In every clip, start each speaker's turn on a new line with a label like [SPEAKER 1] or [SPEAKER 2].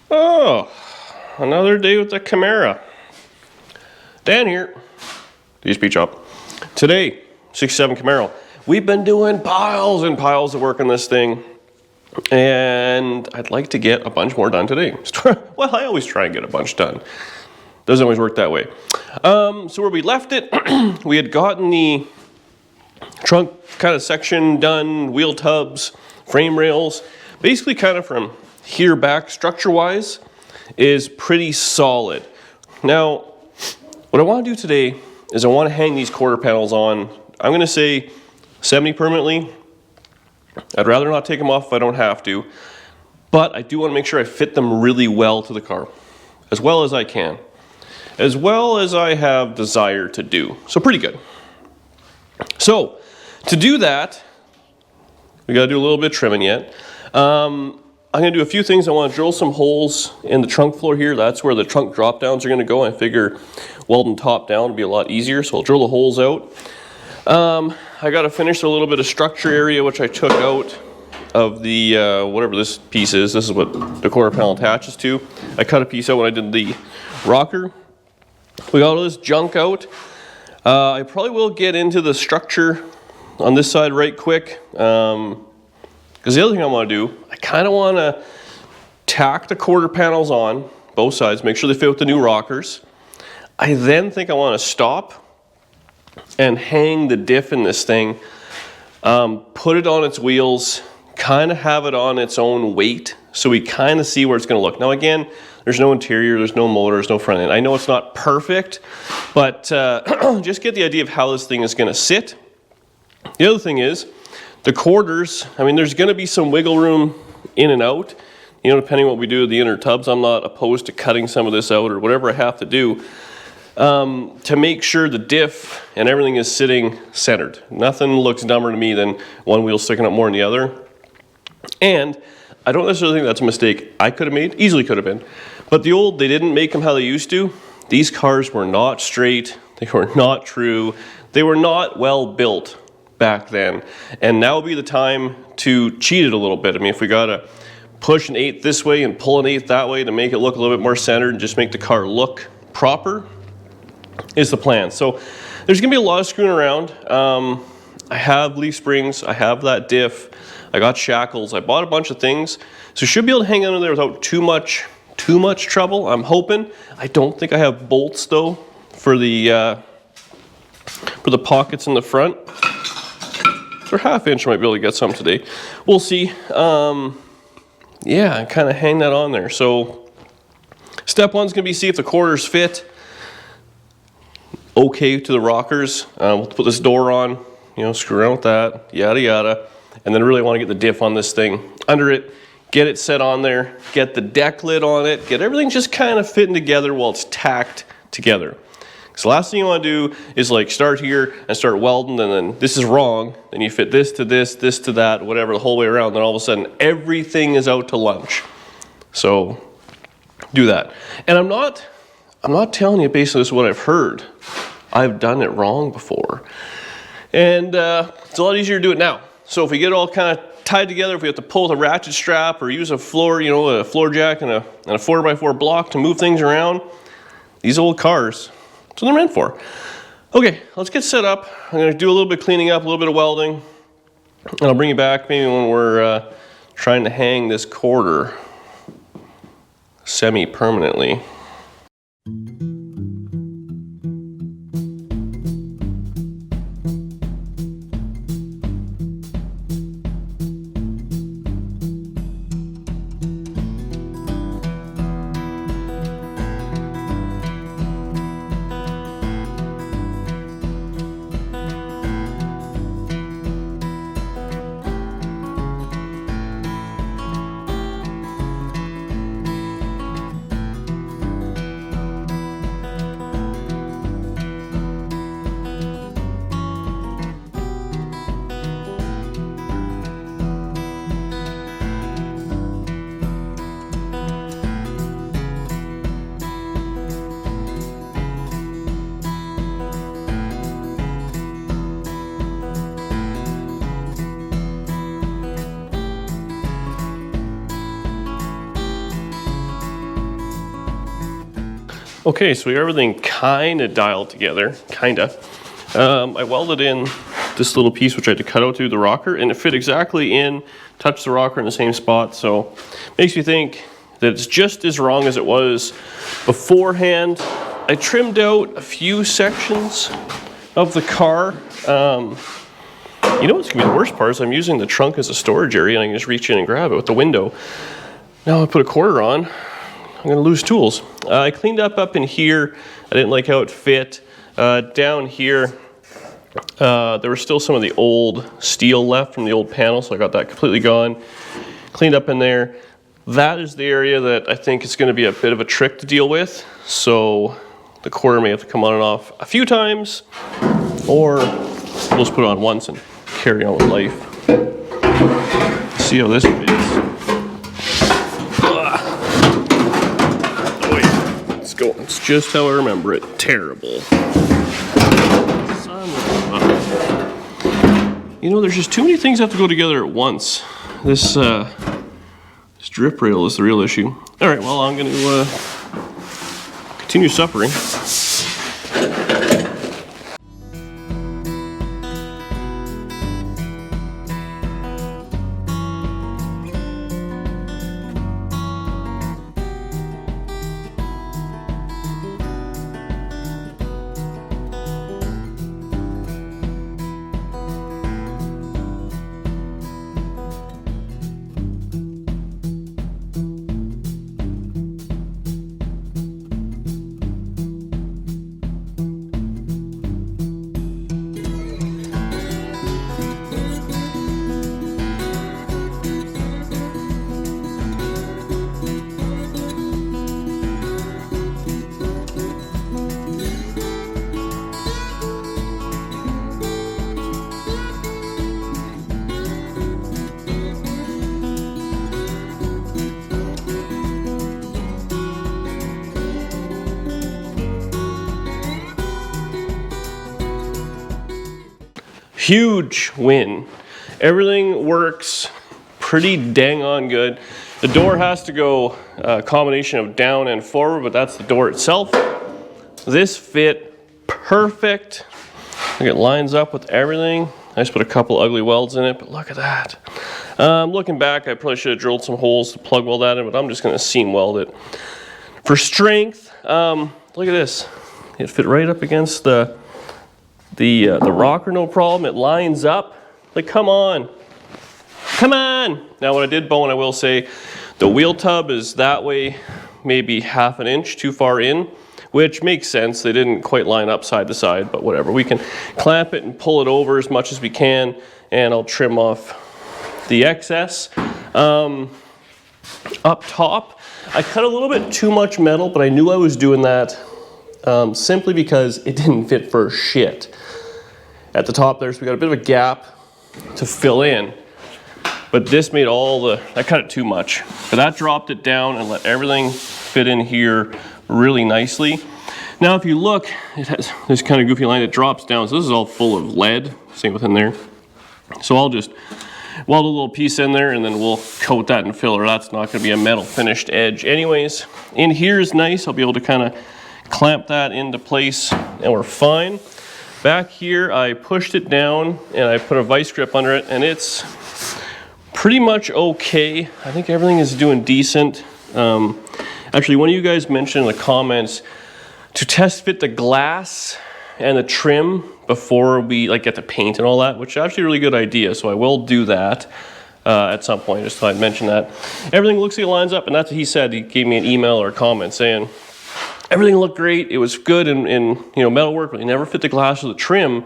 [SPEAKER 1] Oh, another day with the Camaro. Dan here, DSP Chop. Today, 67 Camaro. We've been doing piles and piles of work on this thing, and I'd like to get a bunch more done today. Well, I always try and get a bunch done. Doesn't always work that way. So where we left it, we had gotten the trunk kind of section done, wheel tubs, frame rails, basically kind of from here back structure-wise is pretty solid. Now, what I want to do today is I want to hang these quarter panels on, I'm going to say 70 permanently. I'd rather not take them off if I don't have to, but I do want to make sure I fit them really well to the car, as well as I can, as well as I have desire to do. So pretty good. So to do that, we got to do a little bit of trimming yet. I'm going to do a few things. I want to drill some holes in the trunk floor here. That's where the trunk drop downs are going to go. I figure welding top down would be a lot easier, so I'll drill the holes out. I got to finish a little bit of structure area, which I took out of the, whatever this piece is. This is what the quarter panel attaches to. I cut a piece out when I did the rocker. We got all this junk out. I probably will get into the structure on this side right quick. Because the other thing I want to do, I kind of want to tack the quarter panels on both sides, make sure they fit with the new rockers. I then think I want to stop and hang the diff in this thing, put it on its wheels, kind of have it on its own weight, so we kind of see where it's going to look. Now again, there's no interior, there's no motor, there's no front end. I know it's not perfect, but just get the idea of how this thing is going to sit. The other thing is, the quarters, I mean, there's going to be some wiggle room in and out, you know, depending on what we do with the inner tubs. I'm not opposed to cutting some of this out or whatever I have to do to make sure the diff and everything is sitting centered. Nothing looks dumber to me than one wheel sticking up more than the other. And I don't necessarily think that's a mistake I could have made, easily could have been. But they didn't make them how they used to. These cars were not straight, they were not true, they were not well built back then, and now would be the time to cheat it a little bit. I mean, if we gotta push an eighth this way and pull an eighth that way to make it look a little bit more centered and just make the car look proper, is the plan. So there's gonna be a lot of screwing around. I have leaf springs, I have that diff, I got shackles, I bought a bunch of things, so should be able to hang under there without too much trouble, I'm hoping. I don't think I have bolts though for the pockets in the front. For ½ inch, I might be able to get some today. We'll see. Yeah, kind of hang that on there. So step one's going to be see if the quarters fit okay to the rockers. We'll put this door on, you know, screw around with that, yada yada. And then really want to get the diff on this thing under it, get it set on there, get the deck lid on it, get everything just kind of fitting together while it's tacked together. So the last thing you want to do is like start here and start welding, and then this is wrong, then you fit this to this, this to that, whatever, the whole way around, then all of a sudden everything is out to lunch. So do that. And I'm not telling you based on this what I've heard. I've done it wrong before. And it's a lot easier to do it now. So if we get it all kind of tied together, if we have to pull with a ratchet strap or use a floor, you know, a floor jack and a 4x4 block to move things around, these old cars, that's what they're meant for. Okay, let's get set up. I'm going to do a little bit of cleaning up, a little bit of welding, and I'll bring you back maybe when we're trying to hang this quarter semi-permanently. Okay, so we got everything kind of dialed together, I welded in this little piece which I had to cut out through the rocker, and it fit exactly in, touched the rocker in the same spot, so makes me think that it's just as wrong as it was beforehand. I trimmed out a few sections of the car. You know what's gonna be the worst part is I'm using the trunk as a storage area and I can just reach in and grab it with the window. Now I put a quarter on, I'm gonna lose tools. I cleaned up in here. I didn't like how it fit. Down here, there was still some of the old steel left from the old panel, so I got that completely gone. Cleaned up in there. That is the area that I think is gonna be a bit of a trick to deal with. So the quarter may have to come on and off a few times, or we'll just put it on once and carry on with life. See how this fits. Let's go. It's just how I remember it. Terrible. You know, there's just too many things that have to go together at once. This drip rail is the real issue. All right, well, I'm going to continue suffering. Huge win. Everything works pretty dang on good. The door has to go a combination of down and forward, but that's the door itself. This fit perfect. Look, it lines up with everything. I just put a couple ugly welds in it, but look at that. Looking back, I probably should have drilled some holes to plug weld that in, but I'm just gonna seam weld it. For strength, look at this. It fit right up against the rocker, no problem. It lines up. Like, come on. Come on. Now, what I did bone, I will say, the wheel tub is that way, maybe half an inch too far in, which makes sense. They didn't quite line up side to side, but whatever. We can clamp it and pull it over as much as we can, and I'll trim off the excess. Up top, I cut a little bit too much metal, but I knew I was doing that simply because it didn't fit for shit. At the top there, so we got a bit of a gap to fill in. But this made I cut it too much. But that dropped it down and let everything fit in here really nicely. Now if you look, it has this kind of goofy line that drops down. So this is all full of lead, same with in there. So I'll just weld a little piece in there and then we'll coat that in filler. That's not gonna be a metal finished edge. Anyways, in here is nice. I'll be able to kind of clamp that into place and we're fine. Back here, I pushed it down and I put a vice grip under it and it's pretty much okay. I think everything is doing decent. Actually, one of you guys mentioned in the comments to test fit the glass and the trim before we get the paint and all that, which is actually a really good idea. So I will do that at some point, just thought I'd mention that. Everything looks like it lines up, and that's what he said. He gave me an email or a comment saying, everything looked great. It was good in metal work, but it never fit the glass or the trim.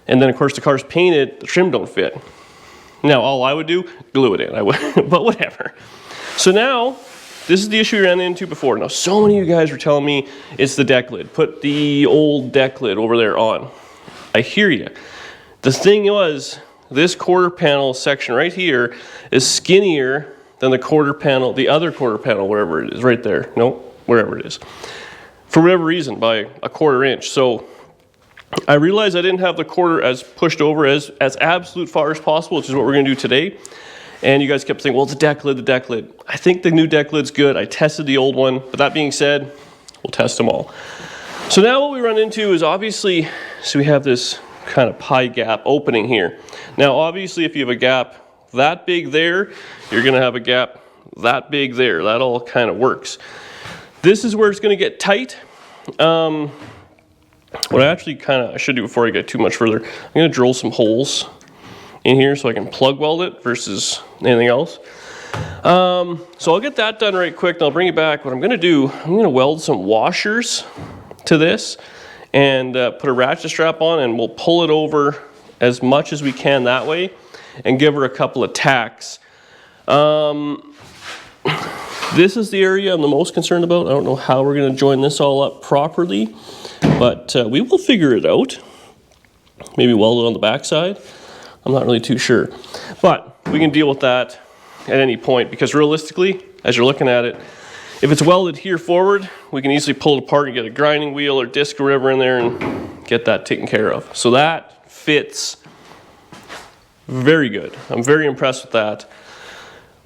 [SPEAKER 1] And then of course the car's painted, the trim don't fit. Now all I would do, glue it in. But whatever. So now this is the issue we ran into before. Now so many of you guys were telling me it's the deck lid. Put the old deck lid over there on. I hear you. The thing was, this quarter panel section right here is skinnier than the quarter panel, the other quarter panel, wherever it is, right there. Nope, wherever it is. For whatever reason, by a quarter inch. So I realized I didn't have the quarter as pushed over as absolute far as possible, which is what we're gonna do today. And you guys kept saying, well, it's the deck lid, the deck lid. I think the new deck lid's good. I tested the old one, but that being said, we'll test them all. So now what we run into is obviously, so we have this kind of pie gap opening here. Now obviously if you have a gap that big there, you're gonna have a gap that big there. That all kind of works. This is where it's gonna get tight. What I should do before I get too much further, I'm gonna drill some holes in here so I can plug weld it versus anything else. So I'll get that done right quick and I'll bring it back. What I'm gonna do, I'm gonna weld some washers to this and put a ratchet strap on, and we'll pull it over as much as we can that way and give her a couple of tacks. This is the area I'm the most concerned about. I don't know how we're gonna join this all up properly, but we will figure it out. Maybe weld it on the backside. I'm not really too sure, but we can deal with that at any point, because realistically, as you're looking at it, if it's welded here forward, we can easily pull it apart and get a grinding wheel or disc or whatever in there and get that taken care of. So that fits very good. I'm very impressed with that.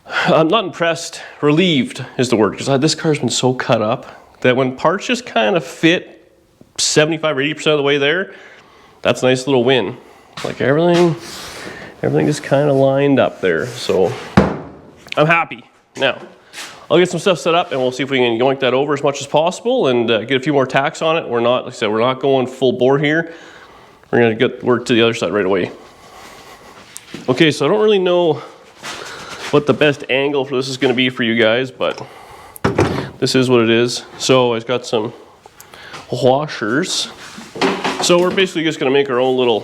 [SPEAKER 1] I'm not impressed, relieved is the word, because this car's been so cut up that when parts just kind of fit 75 or 80% of the way there, that's a nice little win. Like everything is kind of lined up there. So I'm happy. Now, I'll get some stuff set up and we'll see if we can yoink that over as much as possible and get a few more tacks on it. We're not, like I said, we're not going full bore here. We're gonna get work to the other side right away. Okay, so I don't really know what the best angle for this is gonna be for you guys, but this is what it is. So I've got some washers. So we're basically just gonna make our own little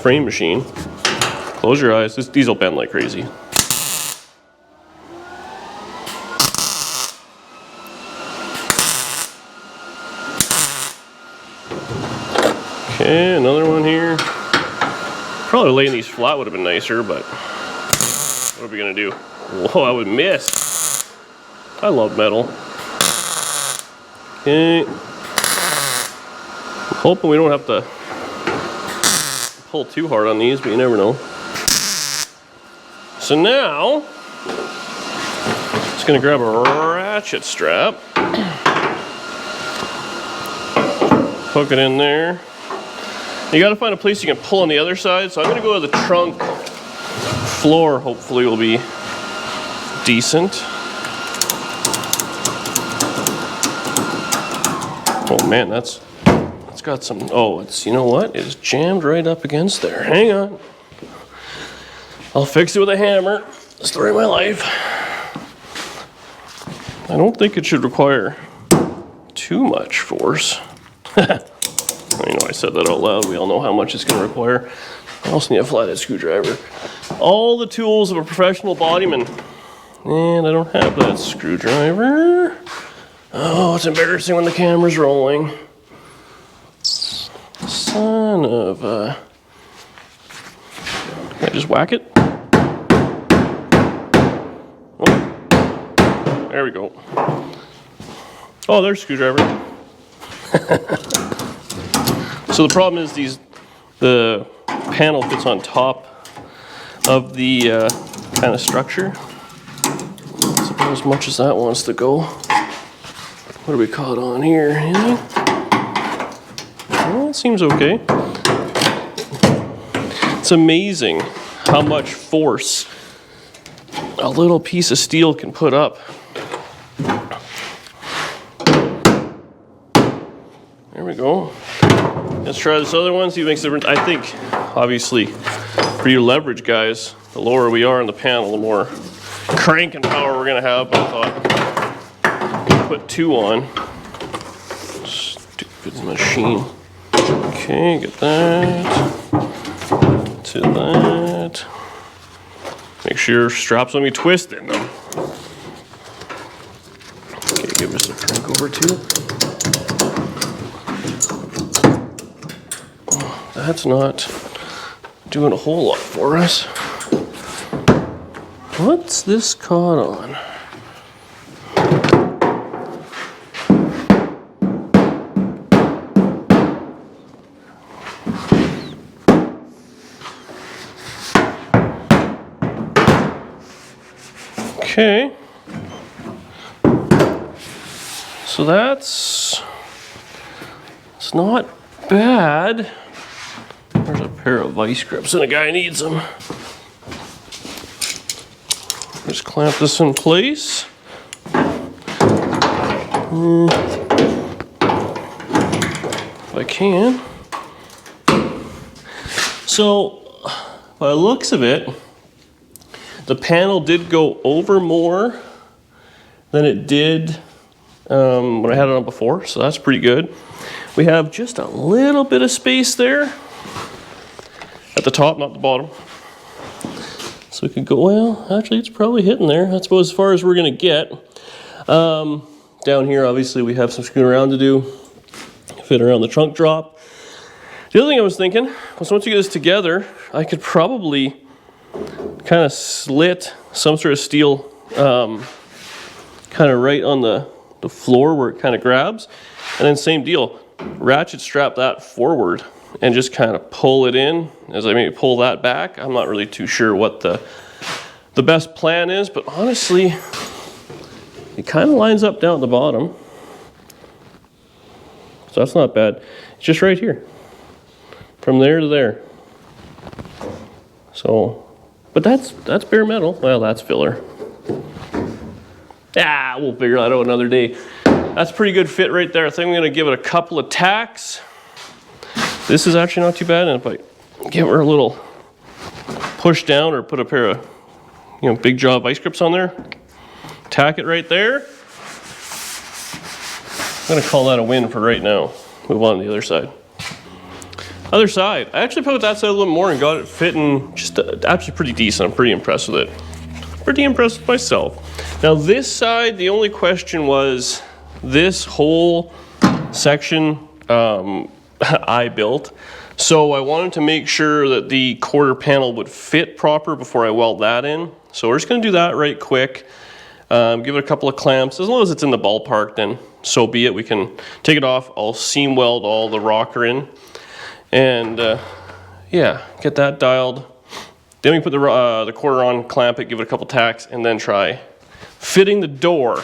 [SPEAKER 1] frame machine. Close your eyes. These will bend like crazy. Okay, another one here. Probably laying these flat would have been nicer, but what are we gonna do? Whoa, I would miss. I love metal. Okay. I'm hoping we don't have to pull too hard on these, but you never know. So now, just gonna grab a ratchet strap, hook it in there. You gotta find a place you can pull on the other side, so I'm gonna go to the trunk. Floor hopefully will be decent. Oh man, that's got some, oh, it's, you know what? It's jammed right up against there. Hang on. I'll fix it with a hammer. Story of my life. I don't think it should require too much force. You know, I said that out loud. We all know how much it's going to require. I also need a flathead screwdriver. All the tools of a professional bodyman. And I don't have that screwdriver. Oh, it's embarrassing when the camera's rolling. Son of a... Can I just whack it? Oh, there we go. Oh, there's a screwdriver. So the problem is the panel fits on top of the kind of structure. That's about as much as that wants to go. What do we caught on here? Anything? Well, it seems okay. It's amazing how much force a little piece of steel can put up. There we go. Let's try this other one, see if it makes a difference. I think, obviously, for you leverage guys, the lower we are in the panel, the more cranking power we're gonna have, but I thought, put two on. Stupid machine. Okay, get that. To that. Make sure your straps don't be twisting them. Okay, give us a crank over too. That's not doing a whole lot for us. What's this caught on? Okay. So it's not bad. There's a pair of vice grips and a guy needs them. Just clamp this in place. If I can. So, by the looks of it, the panel did go over more than it did when I had it on before, so that's pretty good. We have just a little bit of space there at the top, not the bottom. So we could go, well, actually it's probably hitting there. That's about as far as we're gonna get. Down here, obviously we have some screwing around to do, fit around the trunk drop. The other thing I was thinking was once you get this together, I could probably kind of slit some sort of steel kind of right on the floor where it kind of grabs. And then same deal, ratchet strap that forward and just kind of pull it in as I maybe pull that back. I'm not really too sure what the best plan is, but honestly, it kind of lines up down at the bottom. So that's not bad. It's just right here. From there to there. So, but that's bare metal. Well, that's filler. We'll figure that out another day. That's a pretty good fit right there. I think I'm gonna give it a couple of tacks. This is actually not too bad, and if I give her a little push down or put a pair of, big jaw vice grips on there, tack it right there. I'm gonna call that a win for right now. Move on to the other side. Other side, I actually put that side a little more and got it fitting just actually pretty decent. I'm pretty impressed with it. Pretty impressed with myself. Now this side, the only question was this whole section I built. So I wanted to make sure that the quarter panel would fit proper before I weld that in. So we're just gonna do that right quick. Give it a couple of clamps. As long as it's in the ballpark, then so be it. We can take it off. I'll seam weld all the rocker in. And yeah, get that dialed. Then we put the quarter on, clamp it, give it a couple tacks, and then try fitting the door.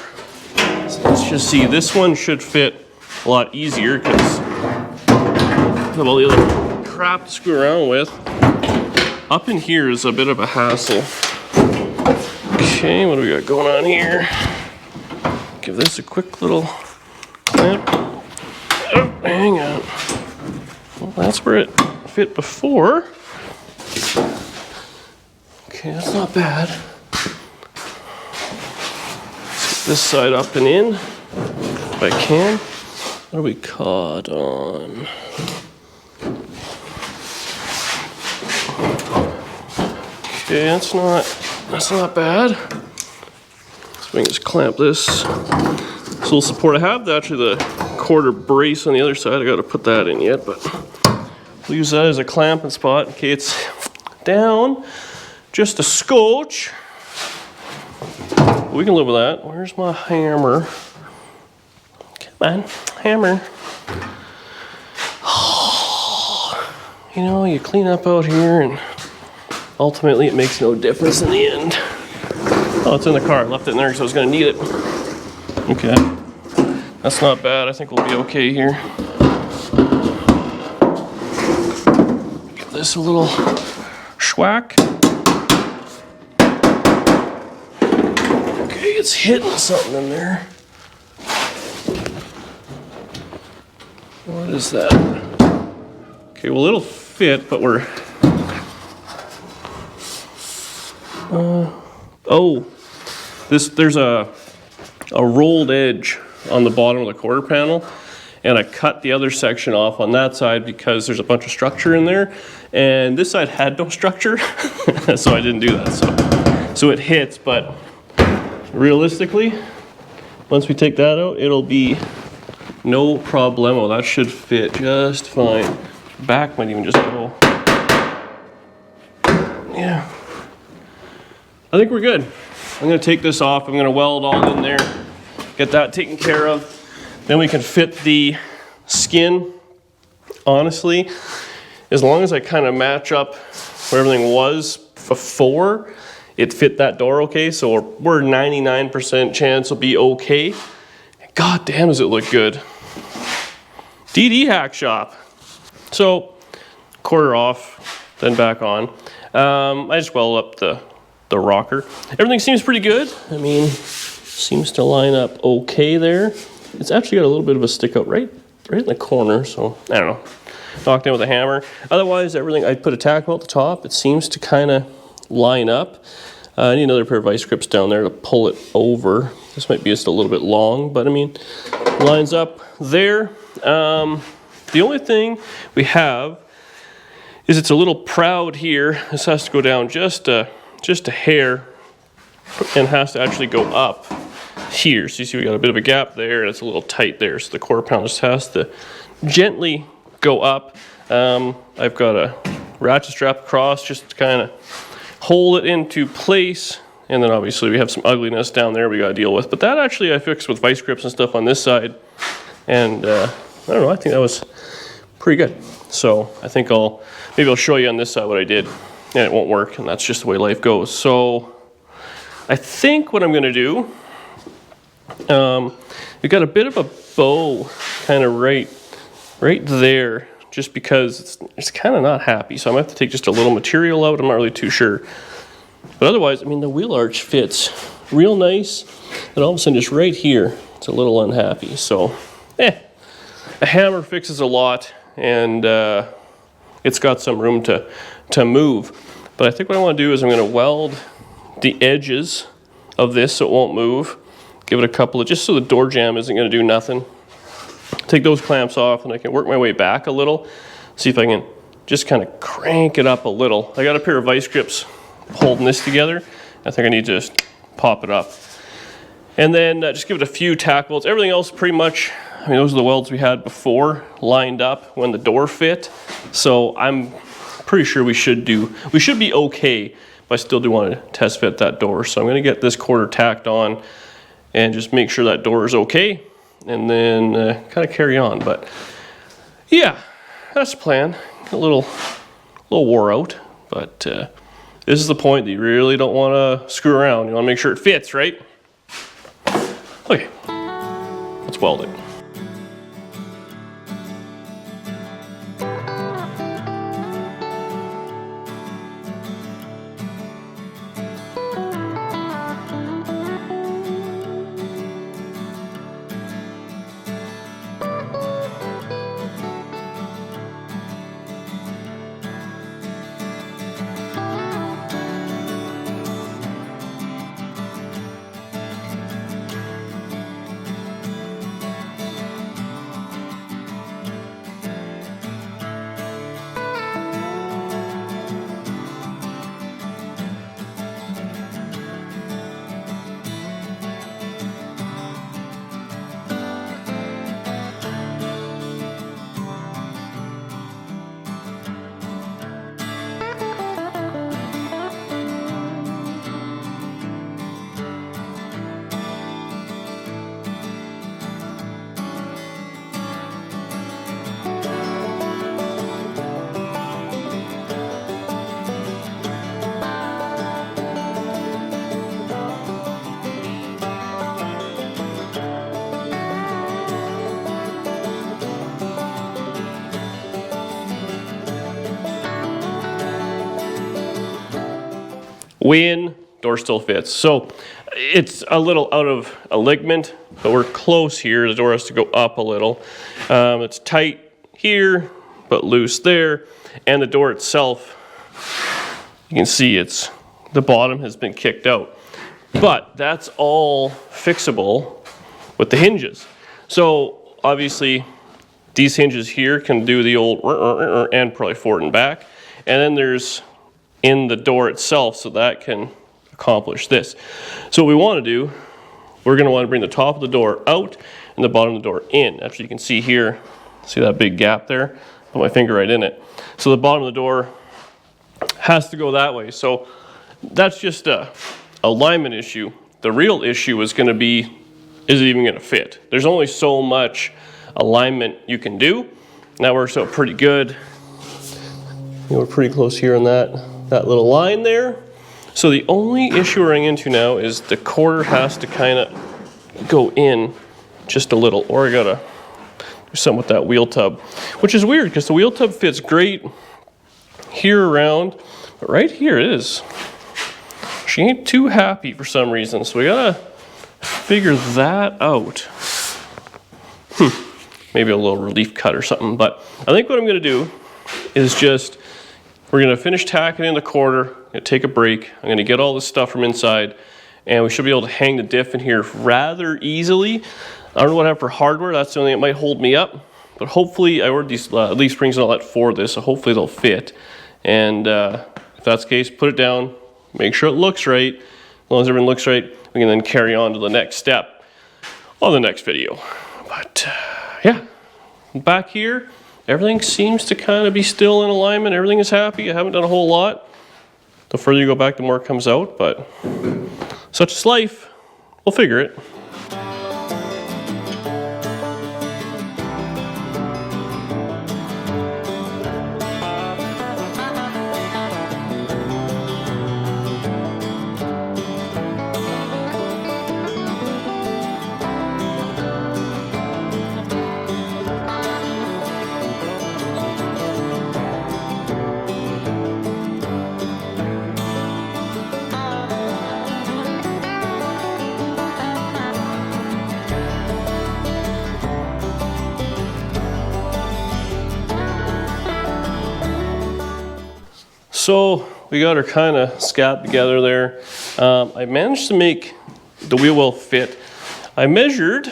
[SPEAKER 1] So let's just see, this one should fit a lot easier because of all the other crap to screw around with. Up in here is a bit of a hassle. Okay, what do we got going on here? Give this a quick little clamp. Oh, hang on. Well, that's where it fit before. Okay, that's not bad. Let's get this side up and in, if I can. What are we caught on? Okay, that's not bad. So we can just clamp this little support. I have actually the quarter brace on the other side. I got to put that in yet, but we'll use that as a clamping spot. Okay, it's down just a scotch. We can live with that. Where's my hammer? Come on, hammer. You clean up out here and ultimately it makes no difference in the end. Oh, it's in the car. I left it in there because I was going to need it. Okay. That's not bad. I think we'll be okay here. Give this a little schwack. Okay, it's hitting something in there. What is that? Okay, well it'll fit, but we're... there's a rolled edge on the bottom of the quarter panel, and I cut the other section off on that side because there's a bunch of structure in there, and this side had no structure, so I didn't do that. So it hits, but realistically, once we take that out, it'll be no problemo. That should fit just fine. Back might even just go. Yeah. I think we're good. I'm gonna take this off. I'm gonna weld all in there, get that taken care of. Then we can fit the skin. Honestly, as long as I kind of match up where everything was before, it fit that door okay. So we're 99% chance it'll be okay. God damn, does it look good. DD Hack Shop. So, quarter off, then back on. I just welded up the rocker. Everything seems pretty good. I mean, seems to line up okay there. It's actually got a little bit of a stick out right in the corner, so I don't know. Knocked in with a hammer. Otherwise, everything, I put a tack weld at the top. It seems to kind of line up. I need another pair of vice grips down there to pull it over. This might be just a little bit long, but I mean, lines up there. The only thing we have is it's a little proud here. This has to go down just a hair and has to actually go up here. So you see we got a bit of a gap there and it's a little tight there. So the quarter pound just has to gently go up. I've got a ratchet strap across just to kind of hold it into place. And then obviously we have some ugliness down there we got to deal with. But that actually I fixed with vice grips and stuff on this side. And I don't know, I think that was pretty good. So I think maybe I'll show you on this side what I did. And it won't work, and that's just the way life goes. So I think what I'm going to do, we've got a bit of a bow kind of right there, just because it's kind of not happy. So I'm going to have to take just a little material out. I'm not really too sure. But otherwise, I mean, the wheel arch fits real nice. And all of a sudden, just right here, it's a little unhappy. So, a hammer fixes a lot, and it's got some room to move. But I think what I want to do is I'm going to weld the edges of this so it won't move. Give it a couple of, just so the door jamb isn't going to do nothing. Take those clamps off and I can work my way back a little. See if I can just kind of crank it up a little. I got a pair of vice grips holding this together. I think I need to just pop it up. And then just give it a few tack welds. Everything else pretty much, I mean, those are the welds we had before lined up when the door fit. So I'm pretty sure we should be okay, but I still do want to test fit that door. So I'm going to get this quarter tacked on and just make sure that door is okay, and then kind of carry on. But yeah, that's the plan. A little wore out, but this is the point that you really don't want to screw around. You want to make sure it fits, right? Okay, let's weld it. Win, door still fits. So it's a little out of alignment, but we're close here. The door has to go up a little. It's tight here, but loose there. And the door itself, you can see the bottom has been kicked out. But that's all fixable with the hinges. So obviously these hinges here can do the old and probably forward and back. And then there's in the door itself, so that can accomplish this. So what we want to do, we're going to want to bring the top of the door out and the bottom of the door in. Actually, you can see here, see that big gap there? Put my finger right in it. So the bottom of the door has to go that way. So that's just a alignment issue. The real issue is going to be, is it even going to fit? There's only so much alignment you can do. And that works out pretty good. We're pretty close here on that little line there. So the only issue we're running into now is the quarter has to kind of go in just a little, or I gotta do something with that wheel tub, which is weird because the wheel tub fits great here around, but right here it is. She ain't too happy for some reason, so we gotta figure that out. Maybe a little relief cut or something, but I think what I'm gonna do is just, we're gonna finish tacking in the quarter, gonna take a break, I'm gonna get all this stuff from inside, and we should be able to hang the diff in here rather easily. I don't know what I have for hardware, that's the only thing that might hold me up, but hopefully, I ordered these leaf springs and all that for this, so hopefully they'll fit. And if that's the case, put it down, make sure it looks right. As long as everything looks right, we can then carry on to the next step on the next video. But yeah, back here, everything seems to kind of be still in alignment. Everything is happy. I haven't done a whole lot. The further you go back, the more it comes out, but such is life. We'll figure it. So we got her kind of scat together there. I managed to make the wheel well fit. I measured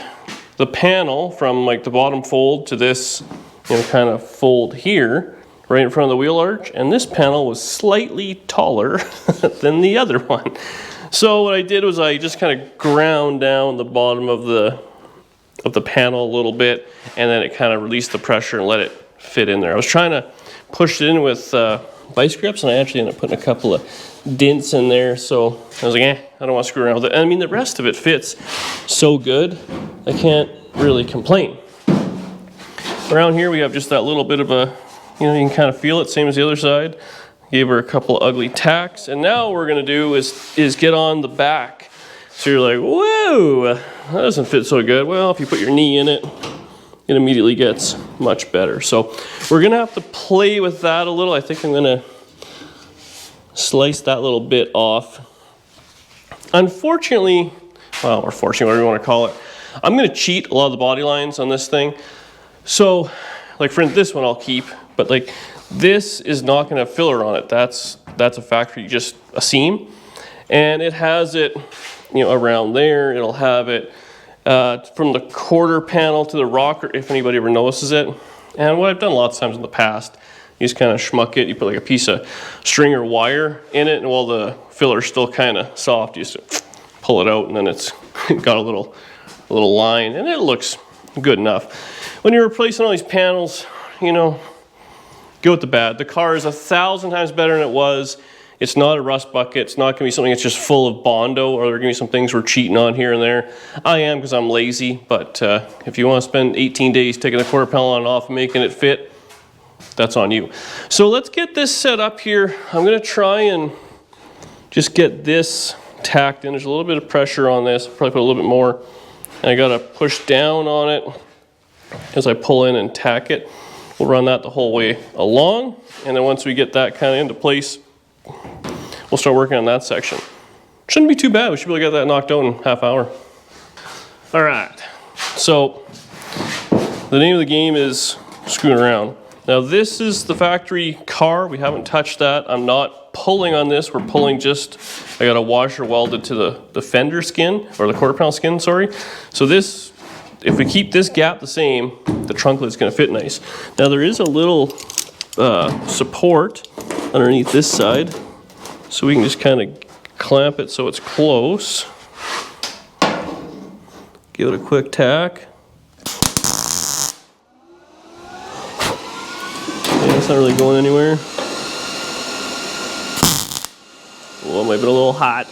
[SPEAKER 1] the panel from like the bottom fold to this, you know, kind of fold here, right in front of the wheel arch, and this panel was slightly taller than the other one. So what I did was I just kind of ground down the bottom of the panel a little bit, and then it kind of released the pressure and let it fit in there. I was trying to push it in with vice grips, and I actually ended up putting a couple of dents in there, so I was like, I don't want to screw around with it. And I mean, the rest of it fits so good, I can't really complain. Around here we have just that little bit of a, you know, you can kind of feel it, same as the other side. Gave her a couple of ugly tacks, and now what we're gonna do is get on the back. So you're like, whoa, that doesn't fit so good. Well, if you put your knee in it, it immediately gets much better. So we're gonna have to play with that a little. I think I'm gonna slice that little bit off. Unfortunately, well, or fortunately, whatever you wanna call it, I'm gonna cheat a lot of the body lines on this thing. So, like for this one I'll keep, but like this is not gonna have filler on it. That's a factory, just a seam. And it has it, you know, around there. It'll have it from the quarter panel to the rocker, if anybody ever notices it. And what I've done lots of times in the past, you just kind of schmuck it, you put like a piece of string or wire in it, and while the filler's still kind of soft, you just pull it out, and then it's got a little line, and it looks good enough. When you're replacing all these panels, you know, go with the bad. The car is 1,000 times better than it was. It's not a rust bucket. It's not gonna be something that's just full of Bondo, or there are gonna be some things we're cheating on here and there. I am, because I'm lazy, but if you wanna spend 18 days taking the quarter panel on and off and making it fit, that's on you. So let's get this set up here. I'm gonna try and just get this tacked in. There's a little bit of pressure on this, probably put a little bit more. And I gotta push down on it as I pull in and tack it. We'll run that the whole way along, and then once we get that kind of into place, we'll start working on that section. Shouldn't be too bad. We should be able to get that knocked out in half hour. All right, so the name of the game is screwing around. Now this is the factory car. We haven't touched that. I'm not pulling on this. We're pulling just, I got a washer welded to the fender skin, or the quarter panel skin, sorry. So this, if we keep this gap the same, the trunklet's gonna fit nice. Now there is a little support underneath this side, so we can just kind of clamp it so it's close. Give it a quick tack. Yeah, it's not really going anywhere. Well, it might have been a little hot.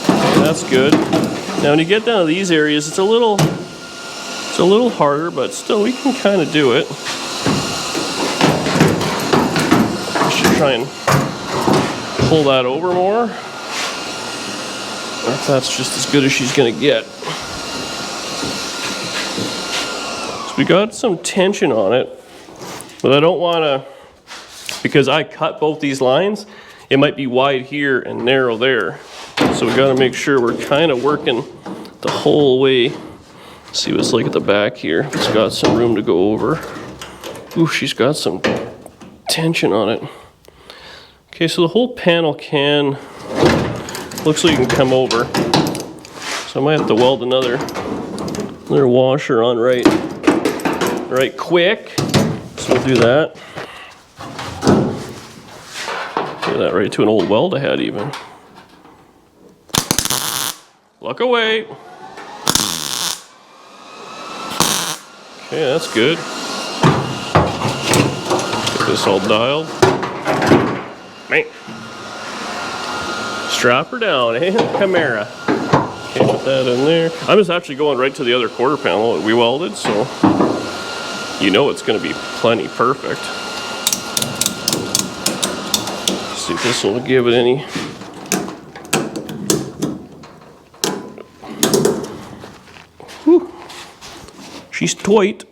[SPEAKER 1] Okay, that's good. Now when you get down to these areas, it's a little harder, but still we can kind of do it. I should try and pull that over more. If that's just as good as she's gonna get. So we got some tension on it, but I don't want to, because I cut both these lines, it might be wide here and narrow there. So we got to make sure we're kind of working the whole way. See what it's like at the back here. It's got some room to go over. Ooh, she's got some tension on it. Okay, so the whole panel looks like it can come over. So I might have to weld another washer on right quick. So we'll do that. Do that right to an old weld I had even. Look away. Okay, that's good. Get this all dialed. Man. Strap her down, eh? Camaro. Okay, put that in there. I'm just actually going right to the other quarter panel that we welded, so you know it's going to be plenty perfect. Let's see if this will give it any. Whew. She's tight.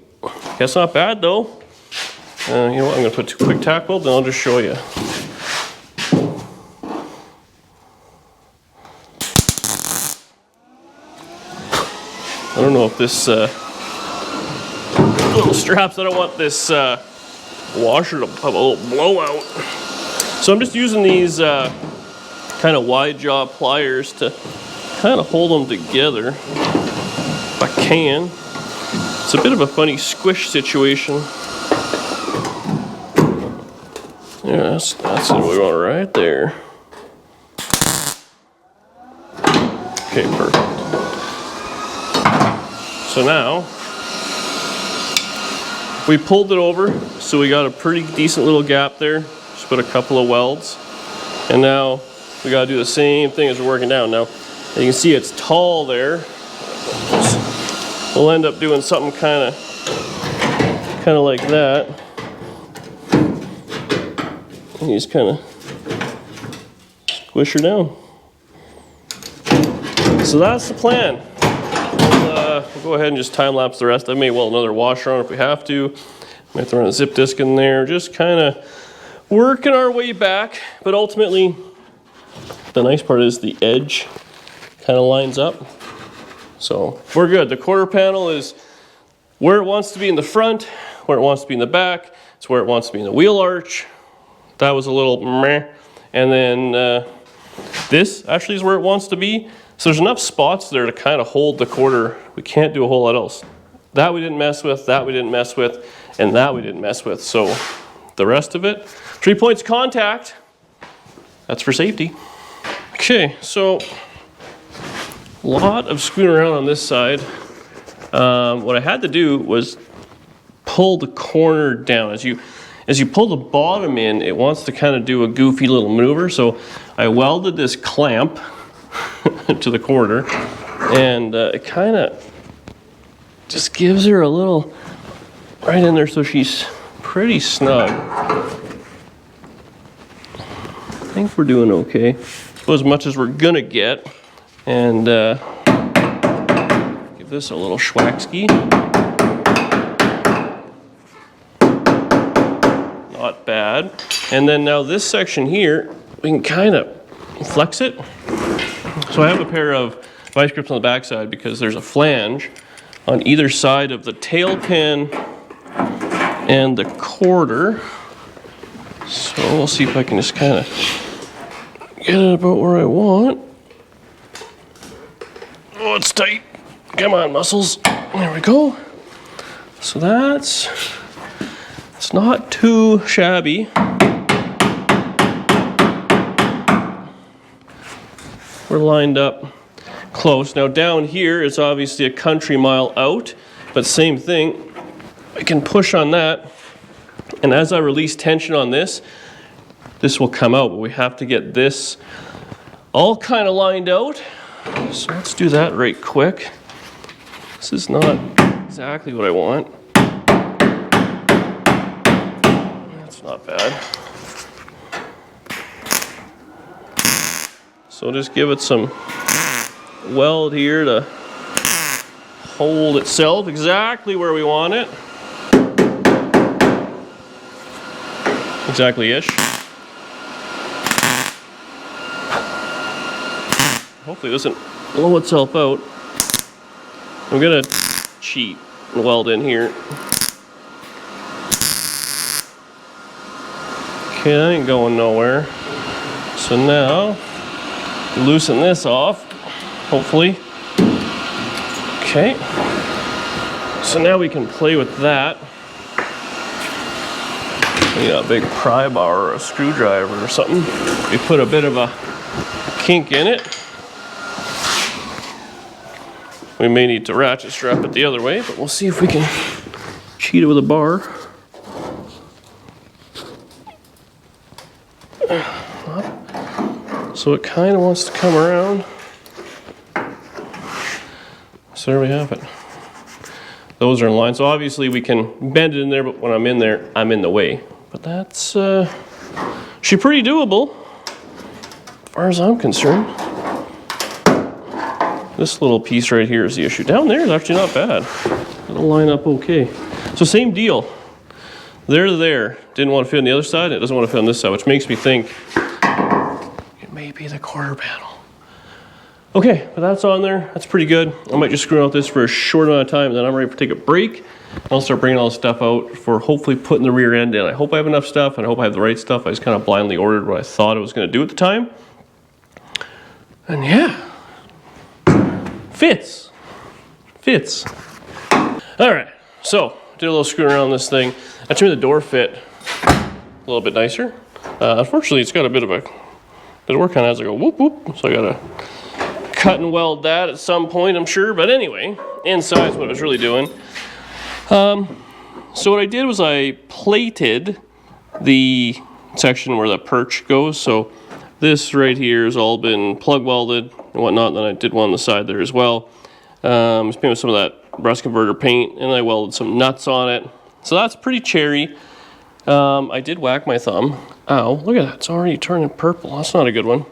[SPEAKER 1] That's not bad though. You know what? I'm going to put two quick tack welds and I'll just show you. I don't know if this little straps, I don't want this washer to have a little blowout. So I'm just using these kind of wide jaw pliers to kind of hold them together if I can. It's a bit of a funny squish situation. Yeah, that's what we want right there. Okay, perfect. So now, we pulled it over, so we got a pretty decent little gap there. Just put a couple of welds. And now, we gotta do the same thing as we're working down. Now, you can see it's tall there. We'll end up doing something kind of like that. And you just kind of squish her down. So that's the plan. We'll go ahead and just time lapse the rest. I may weld another washer on if we have to. Might have to run a zip disc in there. Just kind of working our way back. But ultimately, the nice part is the edge kind of lines up. So we're good. The quarter panel is where it wants to be in the front, where it wants to be in the back. It's where it wants to be in the wheel arch. That was a little meh. And then this actually is where it wants to be. So there's enough spots there to kind of hold the quarter. We can't do a whole lot else. That we didn't mess with, that we didn't mess with, and that we didn't mess with. So the rest of it, 3 points contact. That's for safety. Okay, so a lot of screwing around on this side. What I had to do was pull the corner down. As you pull the bottom in, it wants to kind of do a goofy little maneuver. So I welded this clamp to the quarter, and it kind of just gives her a little right in there, so she's pretty snug. I think we're doing okay. Well, as much as we're gonna get, and give this a little schwaxky. Not bad. And then now this section here, we can kind of flex it. So I have a pair of vice grips on the backside because there's a flange on either side of the tail pin and the quarter. So we'll see if I can just kind of get it about where I want. Oh, it's tight. Come on, muscles. There we go. So it's not too shabby. We're lined up close. Now down here is obviously a country mile out, but same thing. I can push on that, and as I release tension on this will come out, but we have to get this all kind of lined out. So let's do that right quick. This is not exactly what I want. That's not bad. So just give it some weld here to hold itself exactly where we want it. Exactly-ish. Hopefully it doesn't blow itself out. I'm gonna cheat and weld in here. Okay, that ain't going nowhere. So now, loosen this off, hopefully. Okay. So now we can play with that. We got a big pry bar or a screwdriver or something. We put a bit of a kink in it. We may need to ratchet strap it the other way, but we'll see if we can cheat it with a bar. So it kind of wants to come around. So there we have it. Those are in line. So obviously we can bend it in there, but when I'm in there, I'm in the way. But that's actually pretty doable, as far as I'm concerned. This little piece right here is the issue. Down there is actually not bad. It'll line up okay. So same deal. There to there. Didn't want to fit on the other side. It doesn't want to fit on this side, which makes me think it may be the quarter panel. Okay, but that's on there. That's pretty good. I might just screw out this for a short amount of time, and then I'm ready to take a break. I'll start bringing all this stuff out for hopefully putting the rear end in. I hope I have enough stuff, and I hope I have the right stuff. I just kind of blindly ordered what I thought I was going to do at the time. And yeah. Fits. All right, so did a little screw around this thing. I made the door fit a little bit nicer. Unfortunately, it's got a bit of work on it as I go whoop whoop. So I gotta cut and weld that at some point, I'm sure. But anyway, inside is what I was really doing. So what I did was I plated the section where the perch goes. So this right here has all been plug welded and whatnot. And then I did one on the side there as well. Just painted with some of that rust converter paint, and I welded some nuts on it. So that's pretty cherry. I did whack my thumb. Ow, look at that, it's already turning purple. That's not a good one.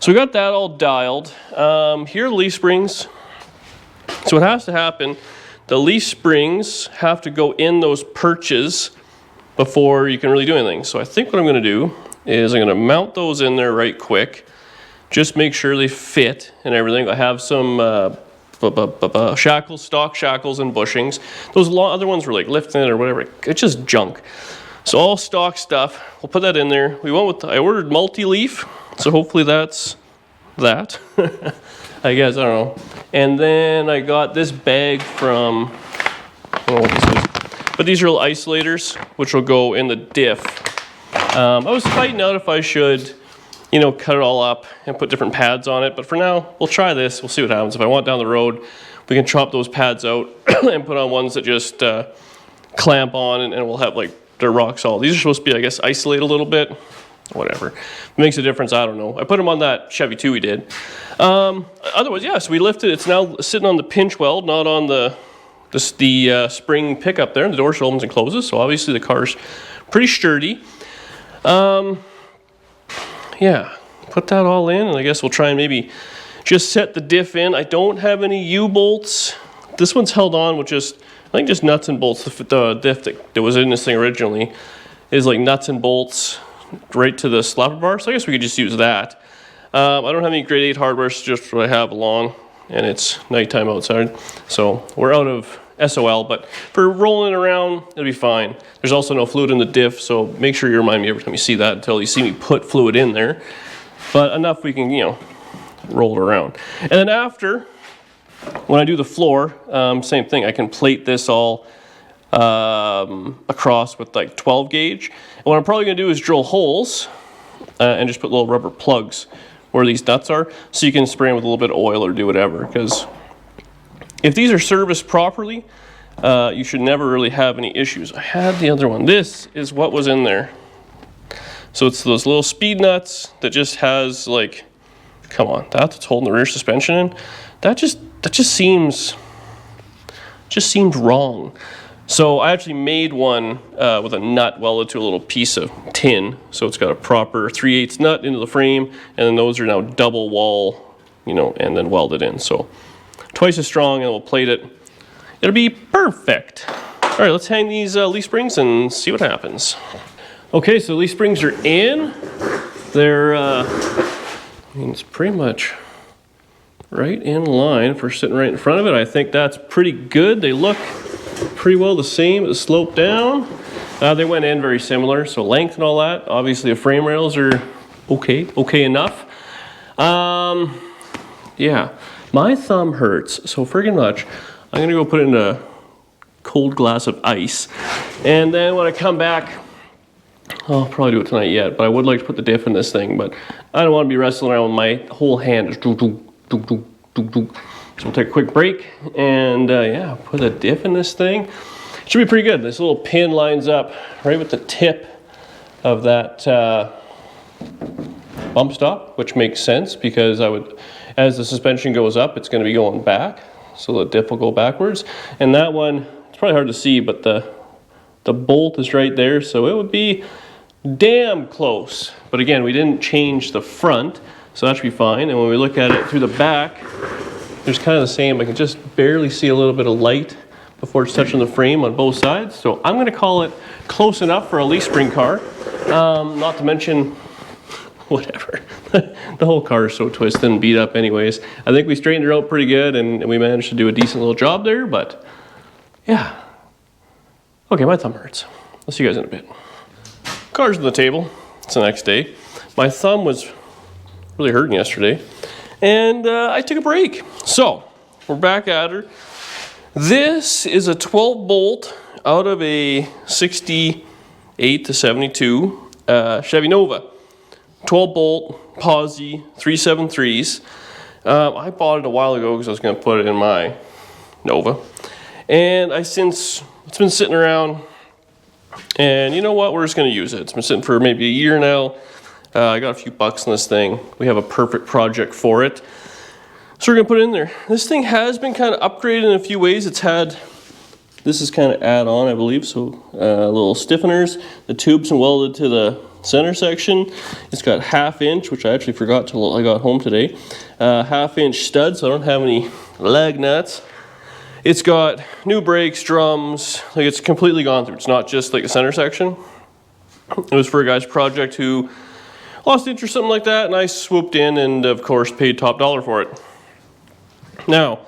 [SPEAKER 1] So we got that all dialed. Here are the leaf springs. So what has to happen, the leaf springs have to go in those perches before you can really do anything. So I think what I'm gonna do is I'm gonna mount those in there right quick. Just make sure they fit and everything. I have some shackles, stock shackles and bushings. Those other ones were like lifting it or whatever. It's just junk. So all stock stuff, we'll put that in there. We went with, I ordered multi-leaf, so hopefully that's that. I guess, I don't know. And then I got this bag from, I don't know what this is, but these are little isolators, which will go in the diff. I was fighting out if I should, you know, cut it all up and put different pads on it, but for now, we'll try this, we'll see what happens. If I want down the road, we can chop those pads out and put on ones that just clamp on, and we'll have like, they're rock solid. These are supposed to be, I guess, isolate a little bit. Whatever. If it makes a difference, I don't know. I put them on that Chevy 2 we did. Otherwise, yeah, so we lifted. It's now sitting on the pinch weld, not on the spring pickup there. And the door opens and closes, so obviously the car's pretty sturdy. Yeah, put that all in, and I guess we'll try and maybe just set the diff in. I don't have any U-bolts. This one's held on with just, I think just nuts and bolts. The diff that was in this thing originally is like nuts and bolts right to the slapper bar. So I guess we could just use that. I don't have any grade 8 hardware, it's just what I have along, and it's nighttime outside. So we're out of SOL, but for rolling around, it'll be fine. There's also no fluid in the diff, so make sure you remind me every time you see that until you see me put fluid in there. But enough we can, you know, roll it around. And then after, when I do the floor, same thing. I can plate this all across with like 12 gauge. And what I'm probably gonna do is drill holes and just put little rubber plugs where these nuts are, so you can spray them with a little bit of oil or do whatever. Because if these are serviced properly, you should never really have any issues. I had the other one. This is what was in there. So it's those little speed nuts that just has like, come on, that's holding the rear suspension in. That just seems wrong. So I actually made one with a nut welded to a little piece of tin. So it's got a proper 3/8 nut into the frame, and then those are now double wall, you know, and then welded in. So twice as strong, and we'll plate it it'll be perfect. All right, let's hang these leaf springs and see what happens. Okay, so leaf springs are in. They're, I mean, it's pretty much right in line. If we're sitting right in front of it, I think that's pretty good. They look pretty well the same. It's sloped down. They went in very similar, so length and all that. Obviously, the frame rails are okay enough. Yeah, my thumb hurts so friggin' much. I'm gonna go put it in a cold glass of ice, and then when I come back, I'll probably do it tonight yet, but I would like to put the diff in this thing, but I don't want to be wrestling around with my whole hand just do. So we'll take a quick break and yeah, put a diff in this thing. It should be pretty good. This little pin lines up right with the tip of that bump stop, which makes sense because as the suspension goes up, it's going to be going back, so the diff will go backwards. And that one, it's probably hard to see, but the bolt is right there, so it would be damn close. But again, we didn't change the front, so that should be fine. And when we look at it through the back, there's kind of the same. I can just barely see a little bit of light before it's touching the frame on both sides. So I'm going to call it close enough for a leaf spring car. Not to mention, whatever. The whole car is so twisted and beat up anyways. I think we straightened her out pretty good and we managed to do a decent little job there, but yeah. Okay, my thumb hurts. I'll see you guys in a bit. Car's on the table. It's the next day. My thumb was really hurting yesterday, and I took a break. So, we're back at her. This is a 12 bolt out of a 68 to 72 Chevy Nova. 12 bolt, Posi, 373s. I bought it a while ago because I was going to put it in my Nova. And it's been sitting around, and you know what, we're just going to use it. It's been sitting for maybe a year now. I got a few bucks in this thing. We have a perfect project for it. So we're going to put it in there. This thing has been kind of upgraded in a few ways. This is kind of add-on, I believe, so little stiffeners. The tubes are welded to the center section. It's got 1/2 inch, which I actually forgot till I got home today. 1/2 inch studs, so I don't have any lag nuts. It's got new brakes, drums, like it's completely gone through. It's not just like a center section. It was for a guy's project who lost interest, something like that, and I swooped in and of course paid top dollar for it. Now,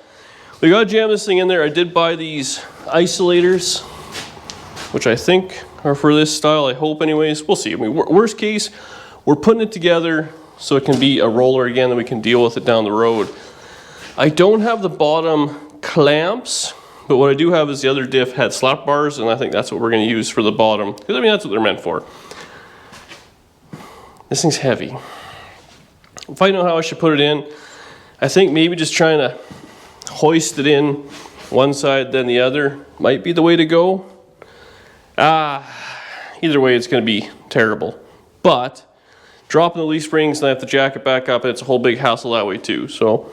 [SPEAKER 1] we gotta jam this thing in there. I did buy these isolators, which I think are for this style, I hope anyways. We'll see. I mean, worst case, we're putting it together so it can be a roller again and we can deal with it down the road. I don't have the bottom clamps, but what I do have is the other diff had slap bars, and I think that's what we're gonna use for the bottom, because I mean, that's what they're meant for. This thing's heavy. If I know how I should put it in, I think maybe just trying to hoist it in one side then the other might be the way to go. Either way, it's going to be terrible. But dropping the leaf springs and I have to jack it back up, and it's a whole big hassle that way too. So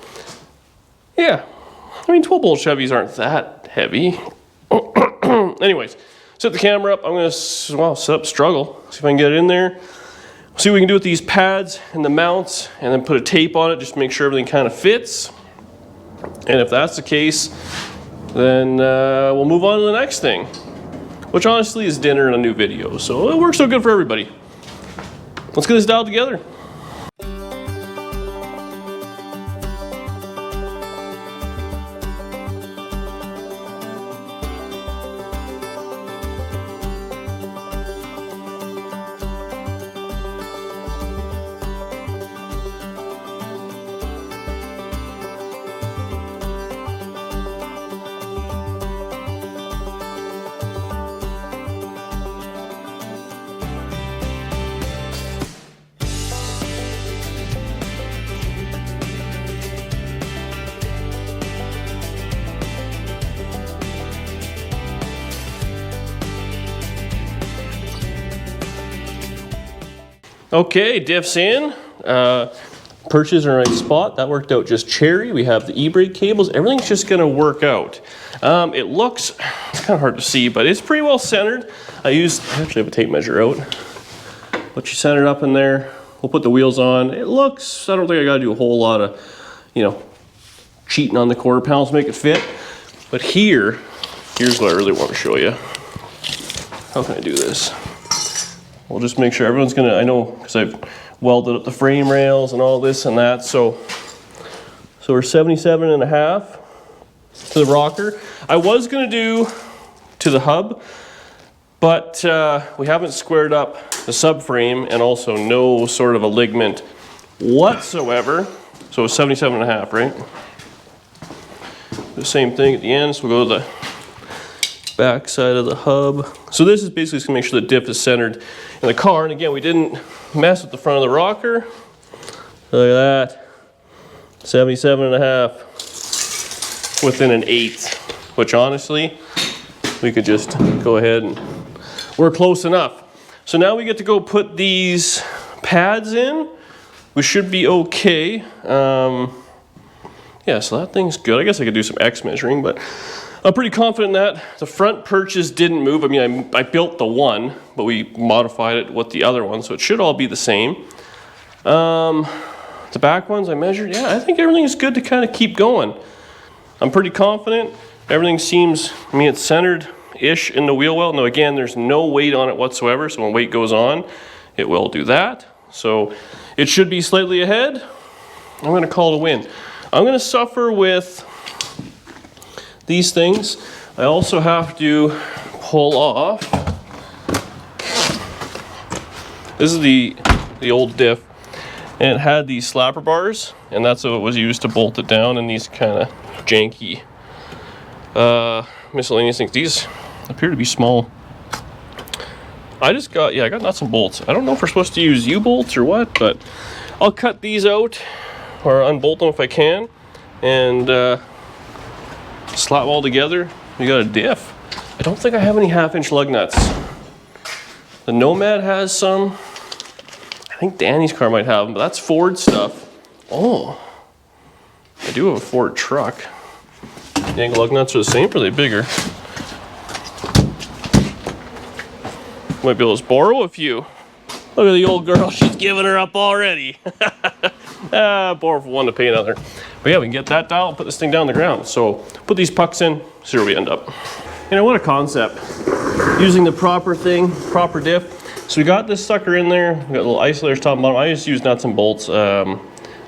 [SPEAKER 1] yeah, I mean 12 bolt Chevys aren't that heavy. Anyways, set the camera up. I'm going to set up struggle, see if I can get it in there. See what we can do with these pads and the mounts, and then put a tape on it just to make sure everything kind of fits. And if that's the case, then we'll move on to the next thing, which honestly is dinner and a new video. So it works so good for everybody. Let's get this dialed together. Okay, diff's in. Perches are in the right spot. That worked out just cherry. We have the e-brake cables. Everything's just gonna work out. It looks, it's kind of hard to see, but it's pretty well centered. I actually have a tape measure out. But you center it up in there. We'll put the wheels on. It looks, I don't think I gotta do a whole lot of, cheating on the quarter panels to make it fit. But here, here's what I really want to show you. How can I do this? We'll just make sure everyone's gonna, I know, because I've welded up the frame rails and all this and that, so we're 77.5 to the rocker. I was gonna do to the hub, but we haven't squared up the subframe and also no sort of a ligament whatsoever. So it's 77.5, right? The same thing at the end, so we'll go to the back side of the hub. So this is basically just gonna make sure the diff is centered in the car. And again, we didn't mess with the front of the rocker. Look at that, 77.5 within an 1/8, which honestly, we could just go ahead and we're close enough. So now we get to go put these pads in. We should be okay. Yeah, so that thing's good. I guess I could do some X measuring, but I'm pretty confident that the front perches didn't move. I mean, I built the one, but we modified it with the other one, so it should all be the same. The back ones I measured, yeah, I think everything is good to kind of keep going. I'm pretty confident. Everything seems, I mean, it's centered-ish in the wheel well. Now again, there's no weight on it whatsoever, so when weight goes on, it will do that. So it should be slightly ahead. I'm gonna call it a win. I'm gonna suffer with these things. I also have to pull off. This is the old diff, and it had these slapper bars, and that's what was used to bolt it down, and these kind of janky miscellaneous things. These appear to be small. I got nuts and bolts. I don't know if we're supposed to use U-bolts or what, but I'll cut these out or unbolt them if I can, and slap them all together. We got a diff. I don't think I have any 1/2-inch lug nuts. The Nomad has some. I think Danny's car might have them, but that's Ford stuff. Oh, I do have a Ford truck. You think lug nuts are the same, or are they bigger? Might be able to borrow a few. Look at the old girl, she's giving her up already. Borrow for one to pay another. But yeah, we can get that dial, put this thing down the ground. So put these pucks in, see where we end up. You know, what a concept. Using the proper thing, proper diff. So we got this sucker in there. We got little isolators top and bottom. I just use nuts and bolts. I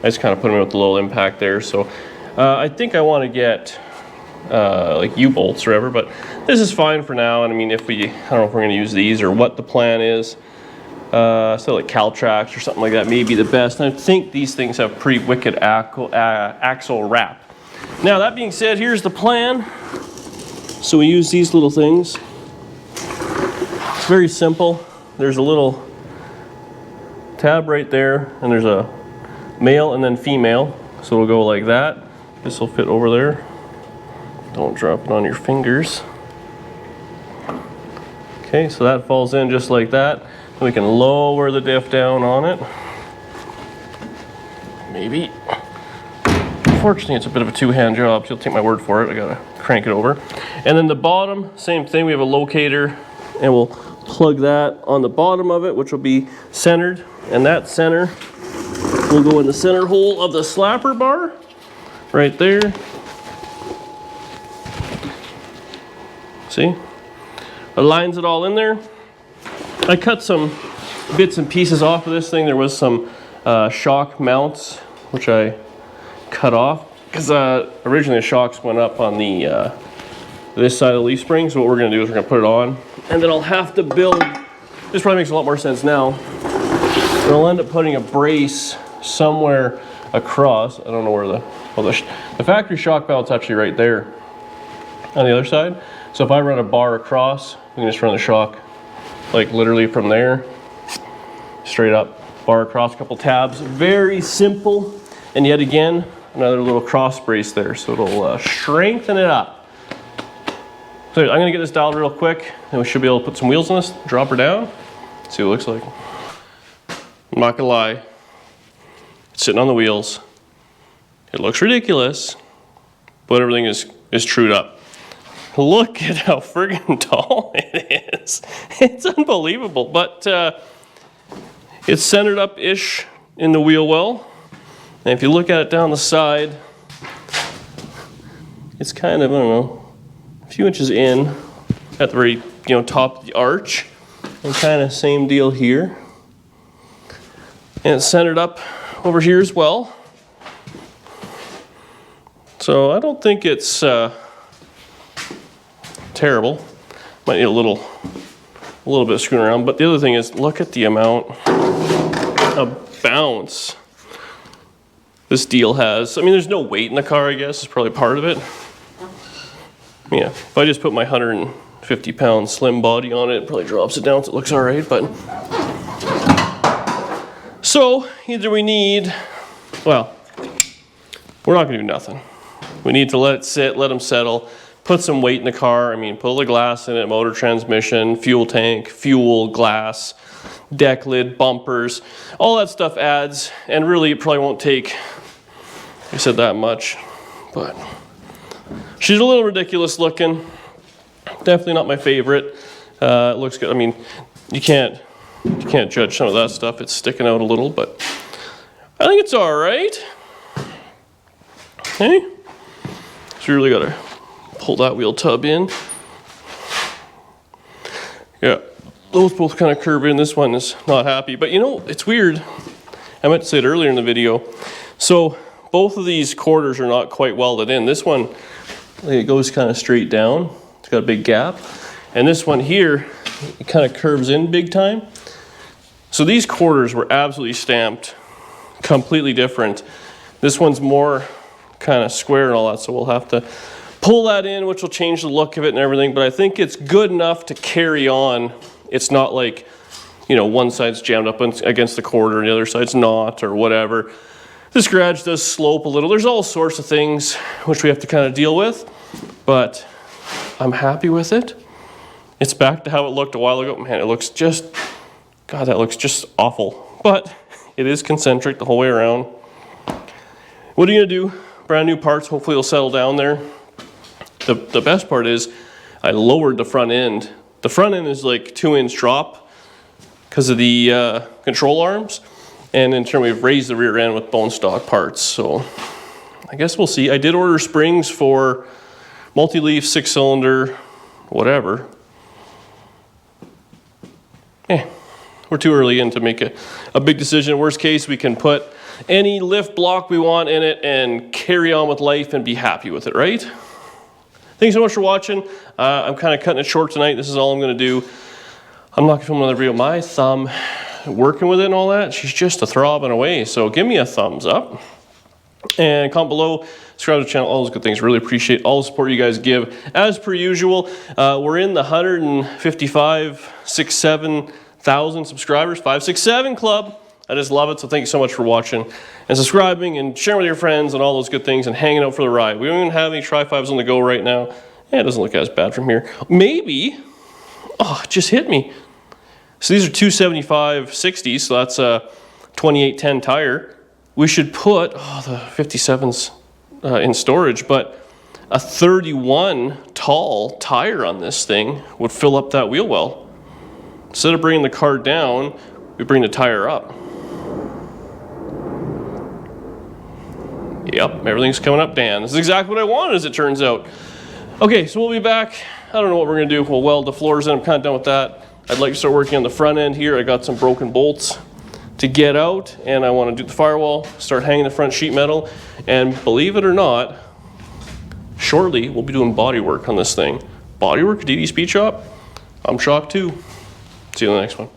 [SPEAKER 1] just kind of put them in with a little impact there. So I think I want to get like U-bolts or whatever, but this is fine for now. And I mean, I don't know if we're going to use these or what the plan is. So like Caltrax or something like that may be the best. And I think these things have pretty wicked axle wrap. Now that being said, here's the plan. So we use these little things. It's very simple. There's a little tab right there, and there's a male and then female. So it'll go like that. This will fit over there. Don't drop it on your fingers. Okay, so that falls in just like that. We can lower the diff down on it. Maybe. Unfortunately, it's a bit of a two-hand job, so you'll take my word for it. I gotta crank it over. And then the bottom, same thing. We have a locator, and we'll plug that on the bottom of it, which will be centered. And that center will go in the center hole of the slapper bar, right there. See? Aligns it all in there. I cut some bits and pieces off of this thing. There was some shock mounts, which I cut off, because originally the shocks went up on the this side of the leaf spring. So what we're gonna do is we're gonna put it on, and then I'll have to build, this probably makes a lot more sense now, but I'll end up putting a brace somewhere across. I don't know where the factory shock mount's actually right there on the other side. So if I run a bar across, we can just run the shock like literally from there, straight up, bar across, a couple tabs. Very simple. And yet again, another little cross brace there, so it'll strengthen it up. So I'm gonna get this dialed real quick, and we should be able to put some wheels on this, drop her down, see what it looks like. I'm not gonna lie, it's sitting on the wheels. It looks ridiculous, but everything is trued up. Look at how friggin' tall it is. It's unbelievable, but it's centered up-ish in the wheel well. And if you look at it down the side, it's kind of, I don't know, a few inches in at the very, top of the arch. And kind of same deal here. And it's centered up over here as well. So I don't think it's terrible. Might need a little bit of screwing around. But the other thing is, look at the amount of bounce this deal has. I mean, there's no weight in the car, I guess. It's probably part of it. Yeah, if I just put my 150-pound slim body on it, it probably drops it down so it looks all right. But so either we need, well, we're not going to do nothing. We need to let it sit, let them settle, put some weight in the car. I mean, put all the glass in it, motor, transmission, fuel tank, fuel, glass, deck lid, bumpers, all that stuff adds, and really it probably won't take, I said, that much, but she's a little ridiculous looking. Definitely not my favorite. It looks good. I mean, you can't judge some of that stuff. It's sticking out a little, but I think it's all right. Okay. So you really got to pull that wheel tub in. Yeah, those both kind of curve in. This one is not happy, but it's weird. I meant to say it earlier in the video. So both of these quarters are not quite welded in. This one, it goes kind of straight down. It's got a big gap. And this one here, it kind of curves in big time. So these quarters were absolutely stamped, completely different. This one's more kind of square and all that, so we'll have to pull that in, which will change the look of it and everything, but I think it's good enough to carry on. It's not like, one side's jammed up against the quarter and the other side's not, or whatever. This garage does slope a little. There's all sorts of things which we have to kind of deal with, but I'm happy with it. It's back to how it looked a while ago. Man, it looks just, God, that looks just awful. But it is concentric the whole way around. What are you gonna do? Brand new parts, hopefully it'll settle down there. The best part is I lowered the front end. The front end is like 2-inch drop because of the control arms. And in turn, we've raised the rear end with bone stock parts. So I guess we'll see. I did order springs for multi-leaf, 6-cylinder, whatever. We're too early in to make a big decision. Worst case, we can put any lift block we want in it and carry on with life and be happy with it, right? Thanks so much for watching. I'm kind of cutting it short tonight. This is all I'm going to do. I'm not going to film another video. My thumb, working with it and all that, she's just a throbbing away. So give me a thumbs up. And comment below, subscribe to the channel, all those good things. Really appreciate all the support you guys give. As per usual, we're in the 155, 7,000 subscribers, 567 club. I just love it, so thank you so much for watching and subscribing and sharing with your friends and all those good things and hanging out for the ride. We don't even have any Tri-5s on the go right now. Yeah, it doesn't look as bad from here. Maybe, oh, it just hit me. So these are 275/60s, so that's a 2810 tire. We should put, oh, the 57's in storage, but a 31 tall tire on this thing would fill up that wheel well. Instead of bringing the car down, we bring the tire up. Yep, everything's coming up, Dan. This is exactly what I wanted, as it turns out. Okay, so we'll be back. I don't know what we're gonna do. We'll weld the floors in. I'm kind of done with that. I'd like to start working on the front end here. I got some broken bolts to get out, and I want to do the firewall, start hanging the front sheet metal, and believe it or not, shortly we'll be doing body work on this thing. Body work at DD Speed Shop? I'm shocked too. See you in the next one.